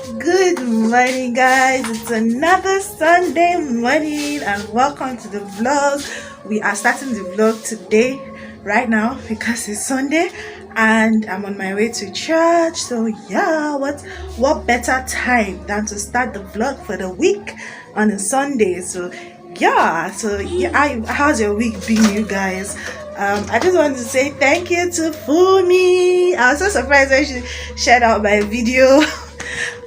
Good morning, guys. It's another Sunday morning, and welcome to the vlog. We are starting the vlog today, right now, because it's Sunday, and I'm on my way to church. So yeah, what better time than to start the vlog for the week on a Sunday? How's your week been, you guys? I just want to say thank you to Fumi. I was so surprised when she shared out my video.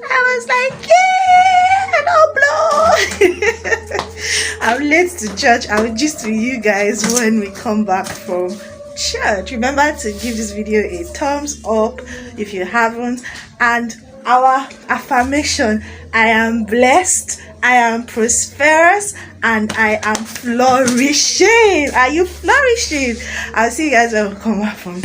I was like, yeah, no blow. I'm late to church. I'll gist with you guys when we come back from church. Remember to give this video a thumbs up if you haven't. And our affirmation: I am blessed, I am prosperous, and I am flourishing. Are you flourishing? I'll see you guys when we come back from.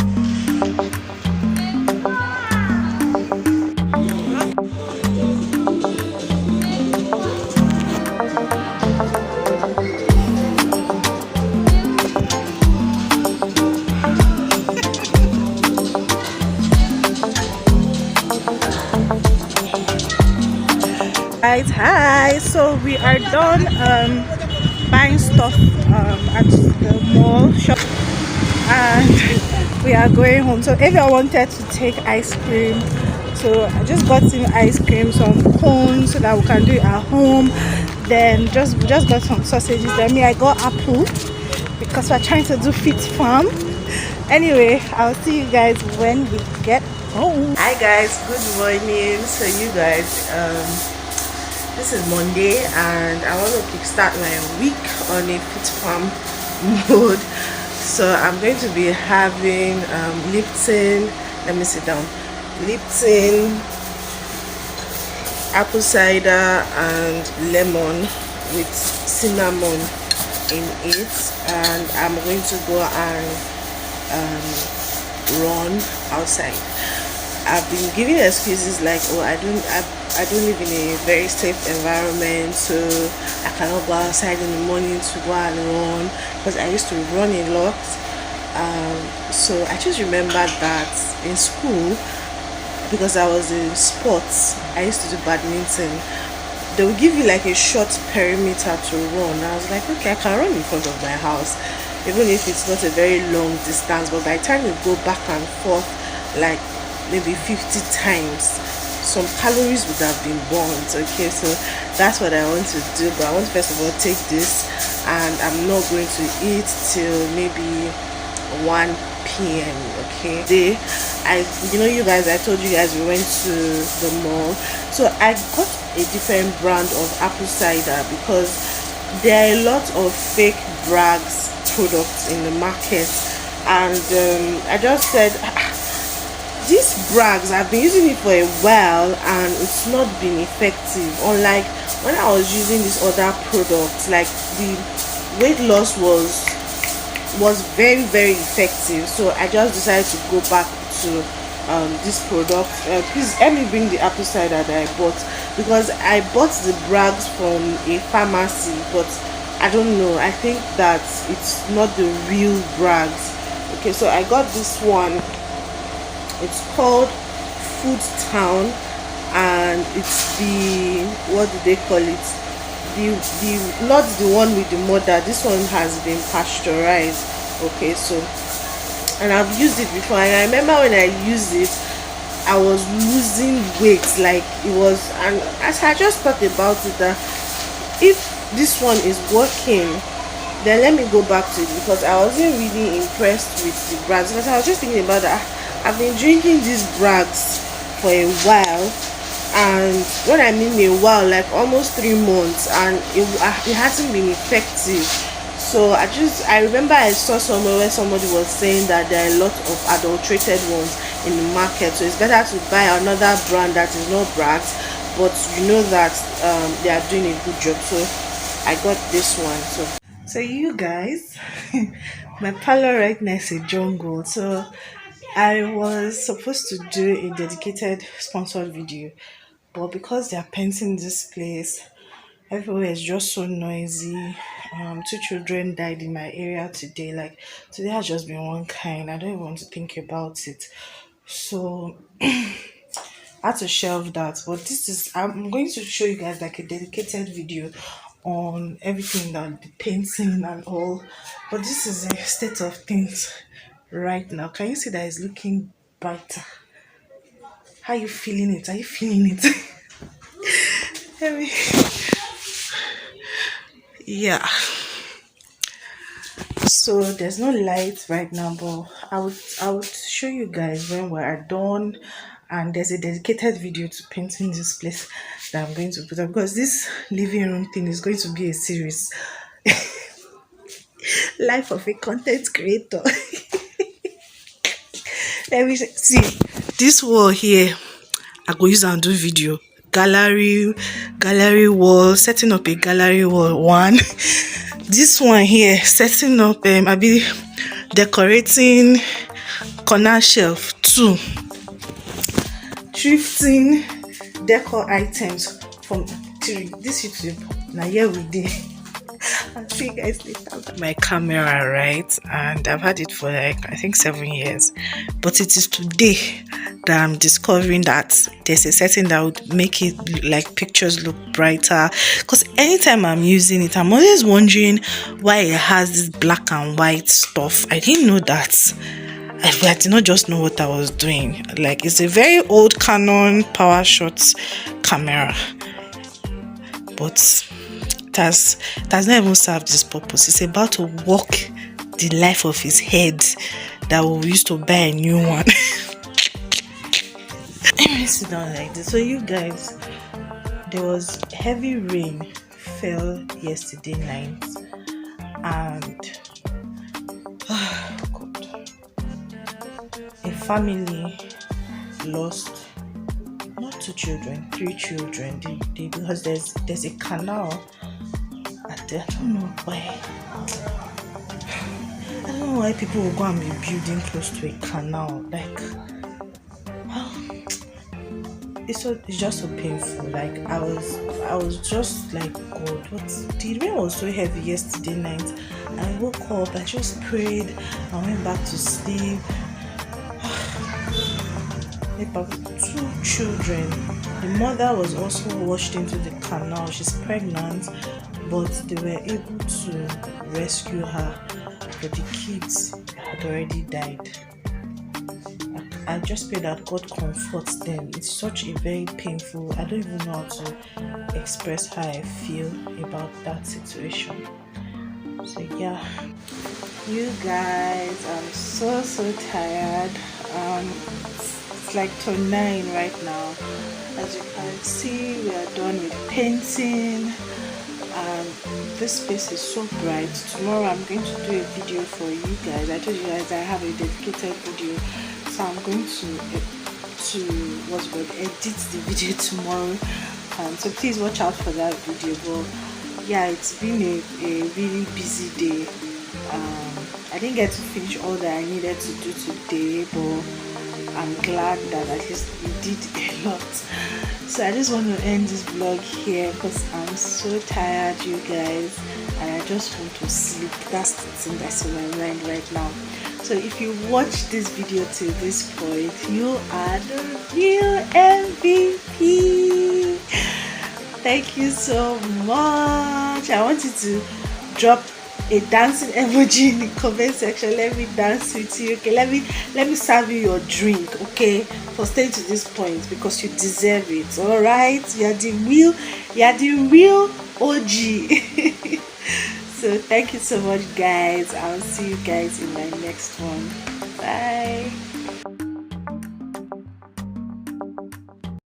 Guys, hi. So we are done buying stuff at the mall shop, and we are going home. So if I wanted to take ice cream, so I just got some ice cream, some cones, so that we can do it at home. Then we just got some sausages. Then I got apple because we're trying to do fit farm. Anyway, I'll see you guys when we get home. Hi guys, good morning. So you guys, this is Monday, and I want to kickstart my week on a fit farm mode. So I'm going to be having Lipton. Let me sit down. Lipton, apple cider, and lemon with cinnamon in it, and I'm going to go and run outside. I've been giving excuses like, oh, I don't live in a very safe environment, so I cannot go outside in the morning to go and run, because I used to run a lot. So I just remembered that in school, because I was in sports, I used to do badminton. They will give you like a short perimeter to run. I was like, okay, I can run in front of my house, even if it's not a very long distance, but by the time you go back and forth like maybe 50 times, some calories would have been burned. Okay, so that's what I want to do. But I want to first of all take this, and I'm not going to eat till maybe 1 p.m. okay. You guys, I told you guys we went to the mall, so I got a different brand of apple cider, because there are a lot of fake brags products in the market, and I just said, these brags, I've been using it for a while and it's not been effective. Unlike when I was using these other products, like the weight loss was very, very effective. So I just decided to go back to this product. Please let me bring the apple cider that I bought, because I bought the brags from a pharmacy, but I don't know, I think that it's not the real brags. Okay, so I got this one. It's called Food Town, and it's the, what do they call it, the not the one with the mother. This one has been pasteurized. Okay, so, and I've used it before, and I remember when I used it, I was losing weight. Like, it was, and as I just thought about it, that if this one is working, then let me go back to it, because I wasn't really impressed with the brands. But I was just thinking about that. I've been drinking these brags for a while, and when I mean a while, like almost 3 months, and it hasn't been effective. So I remember I saw somewhere where somebody was saying that there are a lot of adulterated ones in the market, so it's better to buy another brand that is not brags, but you know that they are doing a good job. So I got this one. So you guys, my parlor right now is a jungle. So I was supposed to do a dedicated sponsored video, but because they are painting this place, everywhere is just so noisy. 2 children died in my area today. Like, today has just been one kind. I don't even want to think about it. So I had to shelve that. But this is, I'm going to show you guys like a dedicated video on everything that the painting and all. But this is a state of things right now. Can you see that it's looking brighter? How are you feeling it? Are you feeling it? Let me, yeah. So there's no light right now, but I would show you guys when we're done. And there's a dedicated video to painting this place that I'm going to put up, because this living room thing is going to be a series. Life of a content creator. Let me see this wall here. I go use and do video. Gallery wall, setting up a gallery wall. One. This one here, setting up I be decorating corner shelf. Two. Thrifting decor items from this YouTube. Now here we did. I'll see you guys later. My camera, right? And I've had it for like I think 7 years. But it is today that I'm discovering that there's a setting that would make it like pictures look brighter. Because anytime I'm using it, I'm always wondering why it has this black and white stuff. I didn't know that. I did not just know what I was doing. Like, it's a very old Canon PowerShot camera, but it has not even served this purpose. It's about to walk the life of his head that we used to buy a new one. Let me sit down like this. So you guys, there was heavy rain fell yesterday night, and a family lost not 2 children, 3 children. Because there's a canal at there. I don't know why. I don't know why people will go and be building close to a canal. Like, it's just so painful. Like, I was just like, God, what? The rain was so heavy yesterday night. I woke up, I just prayed, I went back to sleep. 2 children. The mother was also washed into the canal. She's pregnant, but they were able to rescue her. But the kids had already died. I just pray that God comforts them. It's such a very painful, I don't even know how to express how I feel about that situation. So yeah, you guys, I'm so tired. It's like turn 9 right now. As you can see, we are done with painting. This space is so bright. Tomorrow I'm going to do a video for you guys. I told you guys I have a dedicated video, so I'm going to edit the video tomorrow. So please watch out for that video. But yeah, it's been a really busy day. I didn't get to finish all that I needed to do today, but I'm glad that at least we did a lot. So I just want to end this vlog here because I'm so tired, you guys, and I just want to sleep. That's the thing that's on my mind right now. So if you watch this video to this point, you are the real MVP. Thank you so much. I want you to drop a dancing emoji in the comment section. Let me dance with you. Okay, let me serve you your drink, okay, for staying to this point, because you deserve it. All right, you're the real OG. So thank you so much, guys. I'll see you guys in my next one. Bye.